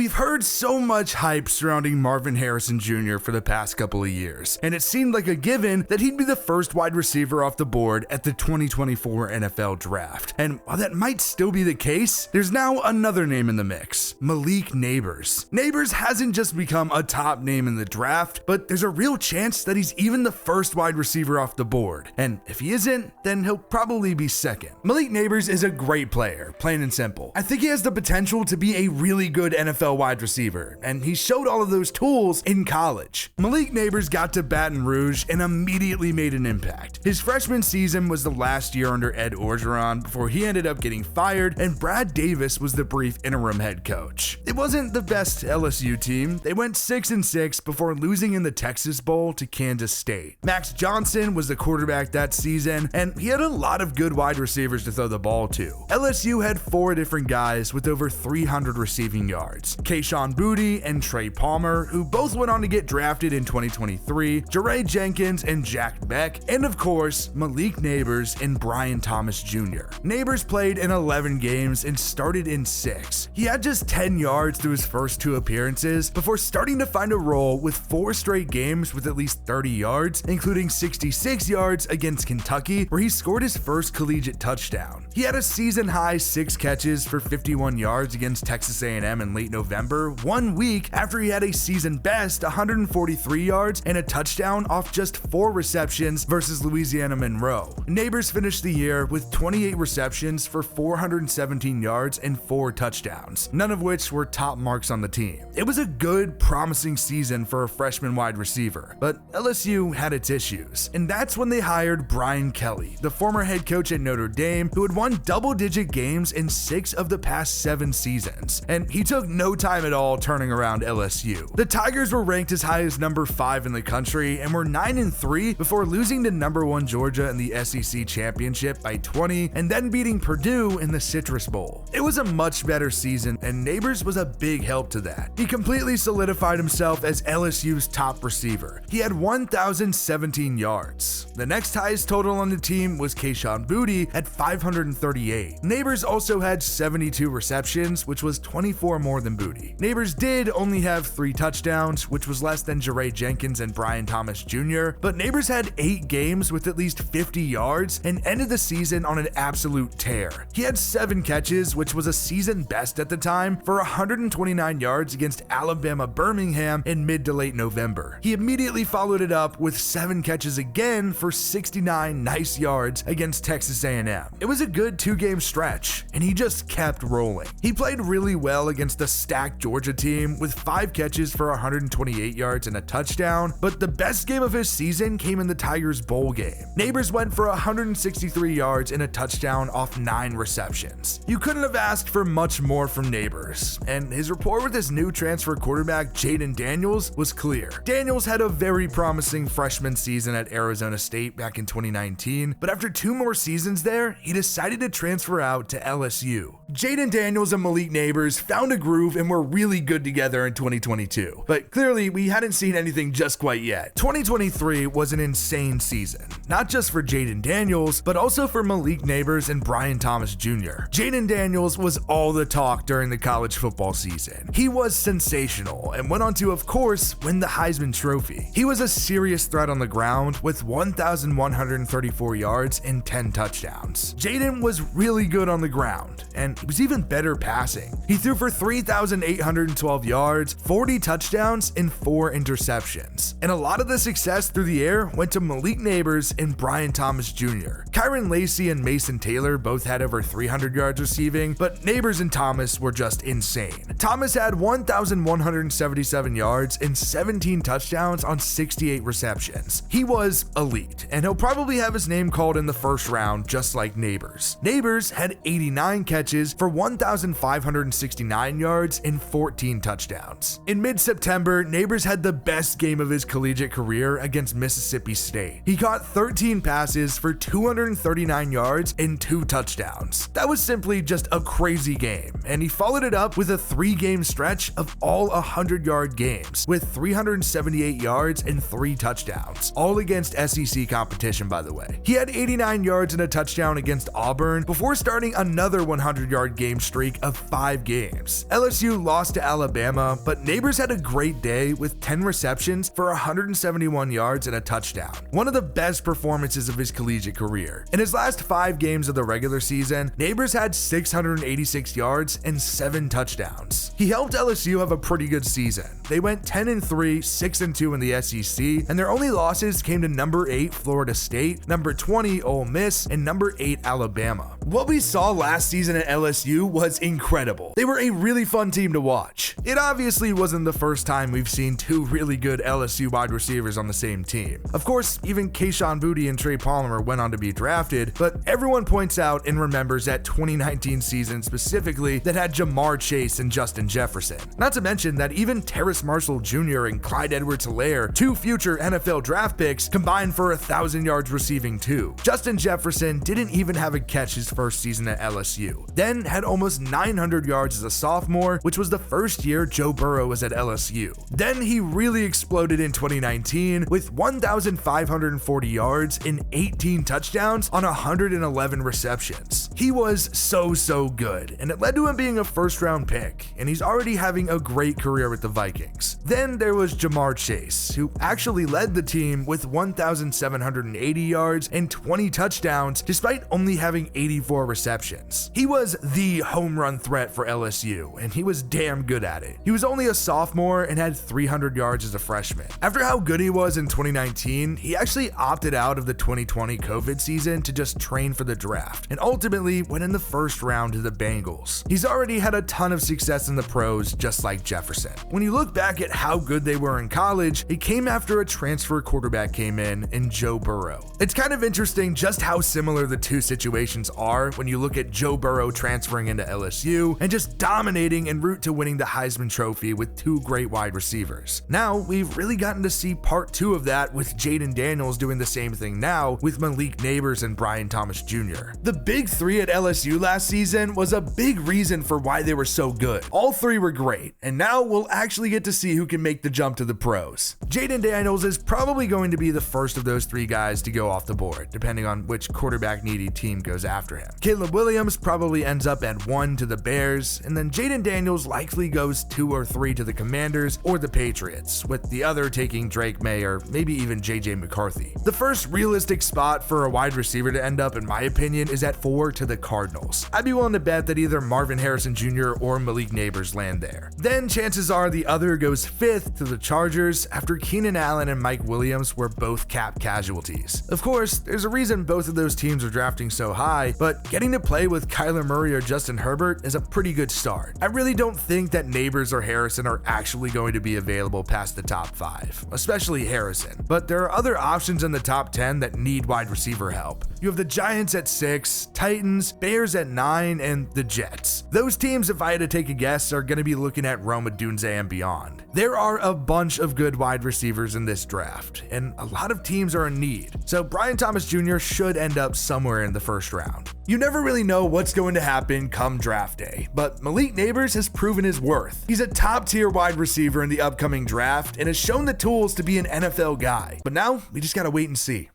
We've heard so much hype surrounding Marvin Harrison Jr. for the past couple of years, and it seemed like a given that he'd be the first wide receiver off the board at the 2024 NFL Draft. And while that might still be the case, there's now another name in the mix, Malik Nabers. Nabers hasn't just become a top name in the draft, but there's a real chance that he's even the first wide receiver off the board. And if he isn't, then he'll probably be second. Malik Nabers is a great player, plain and simple. I think he has the potential to be a really good NFL wide receiver, and he showed all of those tools in college. Malik Nabers got to Baton Rouge and immediately made an impact. His freshman season was the last year under Ed Orgeron before he ended up getting fired, and Brad Davis was the brief interim head coach. It wasn't the best LSU team. They went 6-6 before losing in the Texas Bowl to Kansas State. Max Johnson was the quarterback that season, and he had a lot of good wide receivers to throw the ball to. LSU had 4 different guys with over 300 receiving yards. Kayshon Boutte and Trey Palmer, who both went on to get drafted in 2023, Jaray Jenkins and Jack Beck, and of course, Malik Nabers and Brian Thomas Jr. Nabers played in 11 games and started in 6. He had just 10 yards through his first 2 appearances before starting to find a role with 4 straight games with at least 30 yards, including 66 yards against Kentucky, where he scored his first collegiate touchdown. He had a season-high 6 catches for 51 yards against Texas A&M in late November, 1 week after he had a season-best 143 yards and a touchdown off just 4 receptions versus Louisiana Monroe. Nabers finished the year with 28 receptions for 417 yards and 4 touchdowns, none of which were top marks on the team. It was a good, promising season for a freshman wide receiver, but LSU had its issues, and that's when they hired Brian Kelly, the former head coach at Notre Dame, who had won double-digit games in 6 of the past 7 seasons, and he took no time at all turning around LSU. The Tigers were ranked as high as number 5 in the country and were 9-3 before losing to number 1 Georgia in the SEC championship by 20 and then beating Purdue in the Citrus Bowl. It was a much better season, and Nabers was a big help to that. He completely solidified himself as LSU's top receiver. He had 1,017 yards. The next highest total on the team was Kayshon Boutte at 538. Nabers also had 72 receptions, which was 24 more than Boutte. Nabers did only have 3 touchdowns, which was less than Jaray Jenkins and Brian Thomas Jr., but Nabers had 8 games with at least 50 yards and ended the season on an absolute tear. He had 7 catches, which was a season best at the time, for 129 yards against Alabama Birmingham in mid to late November. He immediately followed it up with 7 catches again for 69 nice yards against Texas A&M. It was a good 2-game stretch, and he just kept rolling. He played really well against a stacked Georgia team with 5 catches for 128 yards and a touchdown, but the best game of his season came in the Tigers bowl game. Nabers went for 163 yards and a touchdown off 9 receptions. You couldn't have asked for much more from Nabers, and his rapport with his new transfer quarterback Jayden Daniels was clear. Daniels had a very promising freshman season at Arizona State back in 2019, but after 2 more seasons there, he decided to transfer out to LSU. Jayden Daniels and Malik Nabers found a groove and were really good together in 2022, but clearly we hadn't seen anything just quite yet. 2023 was an insane season, not just for Jayden Daniels, but also for Malik Nabers and Brian Thomas Jr. Jayden Daniels was all the talk during the college football season. He was sensational and went on to, of course, win the Heisman Trophy. He was a serious threat on the ground with 1,134 yards and 10 touchdowns. Jayden was really good on the ground, and he was even better passing. He threw for 3,812 yards, 40 touchdowns, and 4 interceptions. And a lot of the success through the air went to Malik Nabers and Brian Thomas Jr. Kyron Lacey and Mason Taylor both had over 300 yards receiving, but Nabers and Thomas were just insane. Thomas had 1,177 yards and 17 touchdowns on 68 receptions. He was elite, and he'll probably have his name called in the first round just like Nabers. Nabers had 89 catches for 1,569 yards and 14 touchdowns. In mid-September, Nabers had the best game of his collegiate career against Mississippi State. He caught 13 passes for 239 yards and 2 touchdowns. That was simply just a crazy game, and he followed it up with a 3-game stretch of all 100-yard games with 378 yards and 3 touchdowns, all against SEC competition, by the way. He had 89 yards and a touchdown against Auburn before starting another 100-yard 100-yard game streak of 5 games. LSU lost to Alabama, but Nabers had a great day with 10 receptions for 171 yards and a touchdown. One of the best performances of his collegiate career. In his last 5 games of the regular season, Nabers had 686 yards and 7 touchdowns. He helped LSU have a pretty good season. They went 10-3, 6-2 in the SEC, and their only losses came to number 8 Florida State, number 20 Ole Miss, and number 8 Alabama. What we saw last season at LSU was incredible. They were a really fun team to watch. It obviously wasn't the first time we've seen 2 really good LSU wide receivers on the same team. Of course, even Kayshon Boutte and Trey Palmer went on to be drafted, but everyone points out and remembers that 2019 season specifically that had Jamar Chase and Justin Jefferson. Not to mention that even Terrace Marshall Jr. and Clyde Edwards-Helaire, 2 future NFL draft picks, combined for 1,000 yards receiving too. Justin Jefferson didn't even have a catch his first season at LSU, then had almost 900 yards as a sophomore, which was the first year Joe Burrow was at LSU. Then he really exploded in 2019 with 1,540 yards and 18 touchdowns on 111 receptions. He was so good, and it led to him being a first-round pick, and he's already having a great career with the Vikings. Then there was Jamar Chase, who actually led the team with 1,780 yards and 20 touchdowns despite only having 84 receptions. He was the home run threat for LSU, and he was damn good at it. He was only a sophomore and had 300 yards as a freshman. After how good he was in 2019, he actually opted out of the 2020 COVID season to just train for the draft, and ultimately went in the first round to the Bengals. He's already had a ton of success in the pros, just like Jefferson. When you look back at how good they were in college, it came after a transfer quarterback came in Joe Burrow. It's kind of interesting just how similar the two situations are when you look at Joe Burrow transferring into LSU and just dominating en route to winning the Heisman Trophy with 2 great wide receivers. Now, we've really gotten to see part 2 of that with Jaden Daniels doing the same thing now with Malik Nabers and Brian Thomas Jr. The big 3 at LSU last season was a big reason for why they were so good. All 3 were great, and now we'll actually get to see who can make the jump to the pros. Jaden Daniels is probably going to be the first of those 3 guys to go off the board, depending on which quarterback needy team goes after him. Caleb Williams probably ends up at 1 to the Bears, and then Jaden Daniels likely goes 2 or 3 to the Commanders or the Patriots, with the other taking Drake May or maybe even JJ McCarthy. The first realistic spot for a wide receiver to end up, in my opinion, is at 4 to the Cardinals. I'd be willing to bet that either Marvin Harrison Jr. or Malik Nabers land there. Then chances are the other goes 5th to the Chargers after Keenan Allen and Mike Williams were both cap casualties. Of course, there's a reason both of those teams are drafting so high, but getting to play with Kyler Murray or Justin Herbert is a pretty good start. I really don't think that Nabers or Harrison are actually going to be available past the top 5, especially Harrison, but there are other options in the top 10 that need wide receiver help. You have the Giants at 6, Titans, Bears at 9, and the Jets. Those teams, if I had to take a guess, are going to be looking at Rome Odunze and beyond. There are a bunch of good wide receivers in this draft, and a lot of teams are in need, so Brian Thomas Jr. should end up somewhere in the first round. You never really know what's going to happen come draft day, but Malik Nabers has proven his worth. He's a top-tier wide receiver in the upcoming draft and has shown the tools to be an NFL guy, but now we just gotta wait and see.